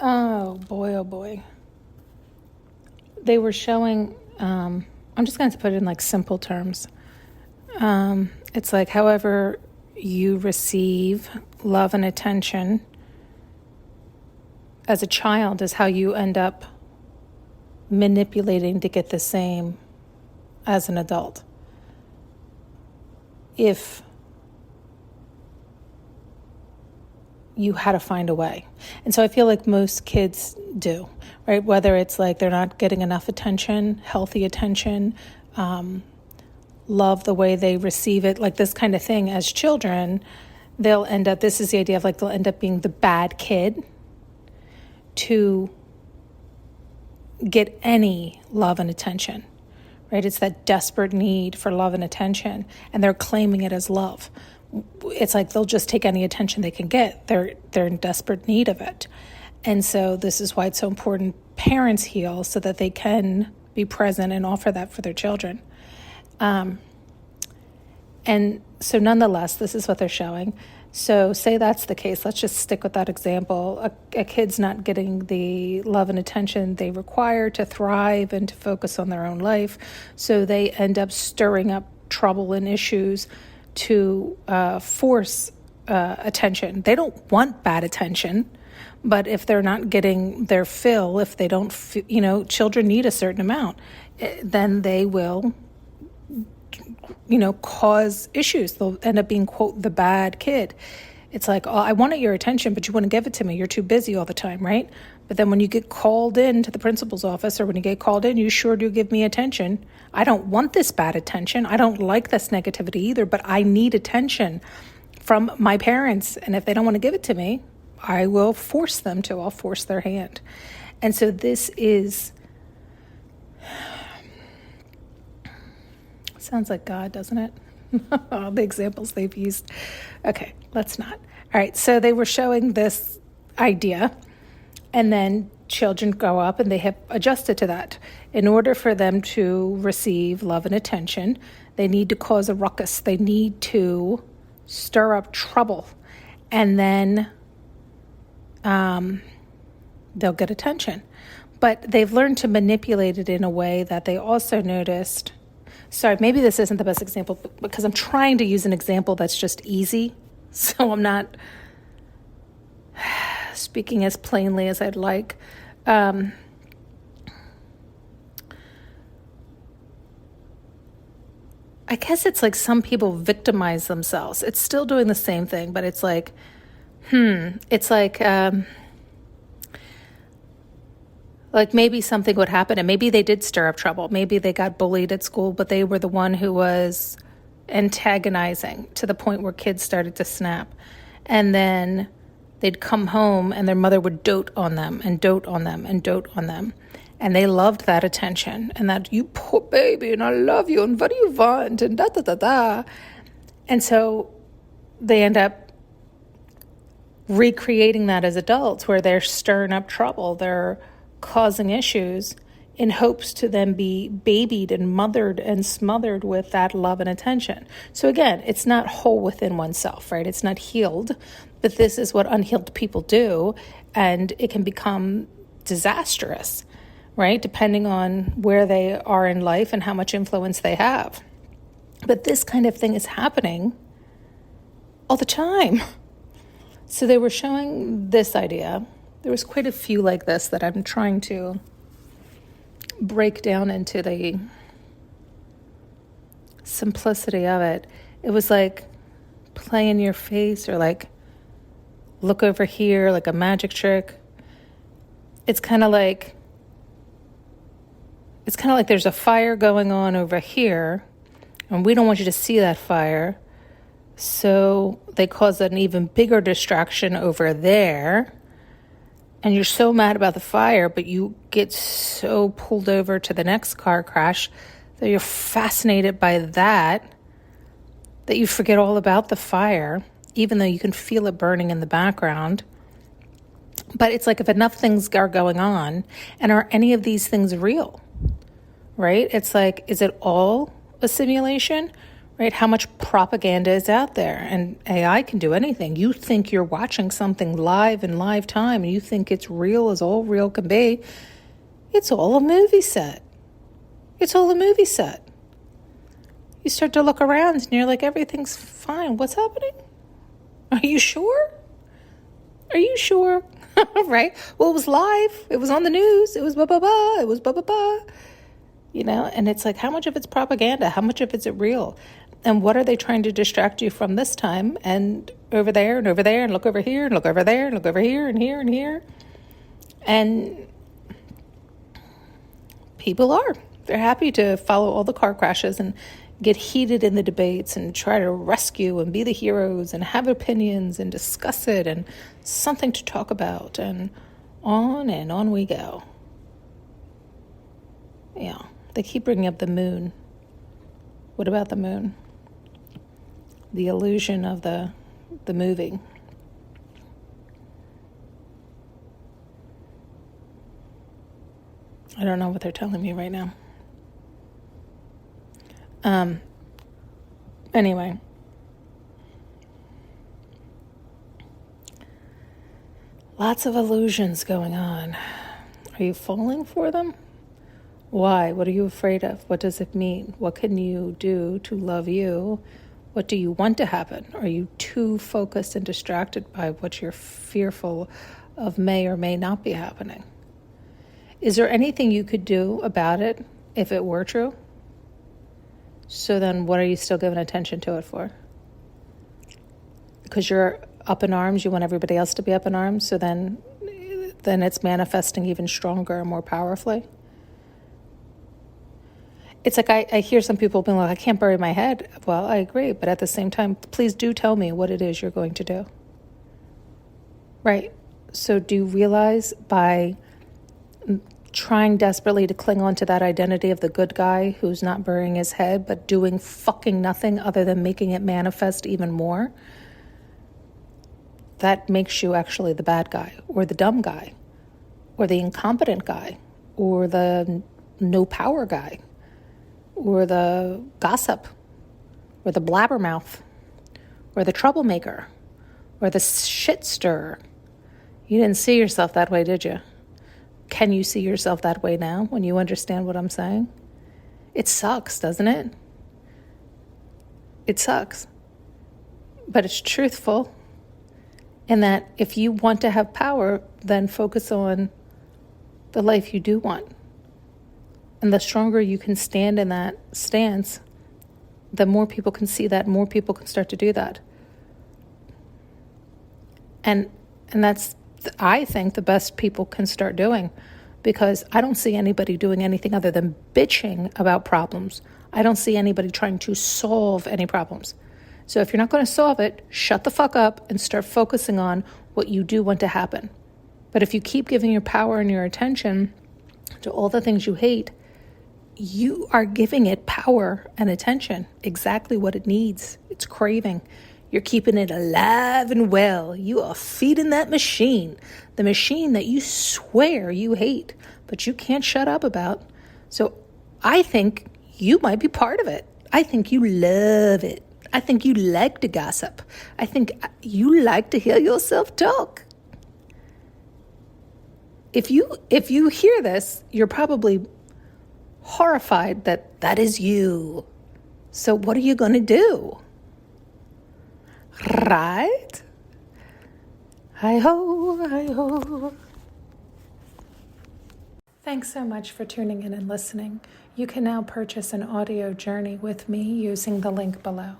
Oh boy. They were showing, I'm just going to put it in like simple terms. It's like however you receive love and attention as a child is how you end up manipulating to get the same as an adult. If you had to find a way. And so I feel like most kids do, right? Whether it's like they're not getting enough attention, healthy attention, love the way they receive it, like this kind of thing as children, they'll end up, this is the idea of like they'll end up being the bad kid to get any love and attention, right? It's that desperate need for love and attention, and they're claiming it as love. It's like they'll just take any attention they can get. They're in desperate need of it. And so this is why it's so important parents heal so that they can be present and offer that for their children. And so nonetheless, this is what they're showing. So say that's the case. Let's just stick with that example. A kid's not getting the love and attention they require to thrive and to focus on their own life. So they end up stirring up trouble and issues to force attention. They don't want bad attention, but if they're not getting their fill, if they don't, children need a certain amount, then they will, cause issues. They'll end up being, quote, the bad kid. It's like, oh, I wanted your attention, but you wouldn't give it to me. You're too busy all the time, right? But then when you get called in to the principal's office or when you get called in, you sure do give me attention. I don't want this bad attention. I don't like this negativity either, but I need attention from my parents. And if they don't want to give it to me, I will force them to. I'll force their hand. And so this is, sounds like God, doesn't it? All the examples they've used. Okay, let's not. All right, so they were showing this idea, and then children grow up and they have adjusted to that. In order for them to receive love and attention, they need to cause a ruckus. They need to stir up trouble, and then they'll get attention. But they've learned to manipulate it in a way that they also noticed. Sorry, maybe this isn't the best example because I'm trying to use an example that's just easy. So I'm not speaking as plainly as I'd like. I guess it's like some people victimize themselves. It's still doing the same thing, but it's like, it's like maybe something would happen and maybe they did stir up trouble. Maybe they got bullied at school, but they were the one who was antagonizing to the point where kids started to snap. And then they'd come home and their mother would dote on them and dote on them and dote on them. And they loved that attention and that, you poor baby, and I love you, and what do you want, and da-da-da-da. And so they end up recreating that as adults where they're stirring up trouble. They're causing issues in hopes to then be babied and mothered and smothered with that love and attention. So again, it's not whole within oneself, right? It's not healed, but this is what unhealed people do, and it can become disastrous, right? Depending on where they are in life and how much influence they have. But this kind of thing is happening all the time. So they were showing this idea. There was quite a few like this that I'm trying to break down into the simplicity of it. It was like play in your face or like look over here, like a magic trick. It's kind of like there's a fire going on over here and we don't want you to see that fire. So they cause an even bigger distraction over there. And you're so mad about the fire, but you get so pulled over to the next car crash that you're fascinated by that you forget all about the fire, even though you can feel it burning in the background. But it's like if enough things are going on, and are any of these things real, right? It's like, is it all a simulation? right? How much propaganda is out there, and AI can do anything. You think you're watching something live in live time, and you think it's real as all real can be. It's all a movie set. It's all a movie set. You start to look around and you're like, everything's fine. What's happening? Are you sure? Are you sure? Right? Well, it was live. It was on the news. It was blah. It was blah. You know, and it's like, how much of it's propaganda? How much of it's real? And what are they trying to distract you from this time? And over there and over there and look over here and look over there and look over here and here and here. And people are. They're happy to follow all the car crashes and get heated in the debates and try to rescue and be the heroes and have opinions and discuss it and something to talk about, and on we go. Yeah, they keep bringing up the moon. What about the moon? The illusion of the movie. I don't know what they're telling me right now. Anyway. Lots of illusions going on. Are you falling for them? Why? What are you afraid of? What does it mean? What can you do to love you? What do you want to happen? Are you too focused and distracted by what you're fearful of may or may not be happening? Is there anything you could do about it if it were true? So then what are you still giving attention to it for? Because you're up in arms, you want everybody else to be up in arms, so then it's manifesting even stronger and more powerfully. It's like I hear some people being like, I can't bury my head. Well, I agree, but at the same time, please do tell me what it is you're going to do. Right. So do you realize by trying desperately to cling on to that identity of the good guy who's not burying his head, but doing fucking nothing other than making it manifest even more, that makes you actually the bad guy, or the dumb guy, or the incompetent guy, or the no power guy, or the gossip, or the blabbermouth, or the troublemaker, or the shit stirrer. You didn't see yourself that way, did you? Can you see yourself that way now when you understand what I'm saying? It sucks, doesn't it? It sucks. But it's truthful. And that if you want to have power, then focus on the life you do want. And the stronger you can stand in that stance, the more people can see that, more people can start to do that. And that's, I think, the best people can start doing, because I don't see anybody doing anything other than bitching about problems. I don't see anybody trying to solve any problems. So if you're not going to solve it, shut the fuck up and start focusing on what you do want to happen. But if you keep giving your power and your attention to all the things you hate, you are giving it power and attention, exactly what it needs. It's craving. You're keeping it alive and well. You are feeding that machine, the machine that you swear you hate, but you can't shut up about. So I think you might be part of it. I think you love it. I think you like to gossip. I think you like to hear yourself talk. If you hear this, you're probably horrified that that is you. So what are you going to do? Right? Hi-ho, hi-ho. Thanks so much for tuning in and listening. You can now purchase an audio journey with me using the link below.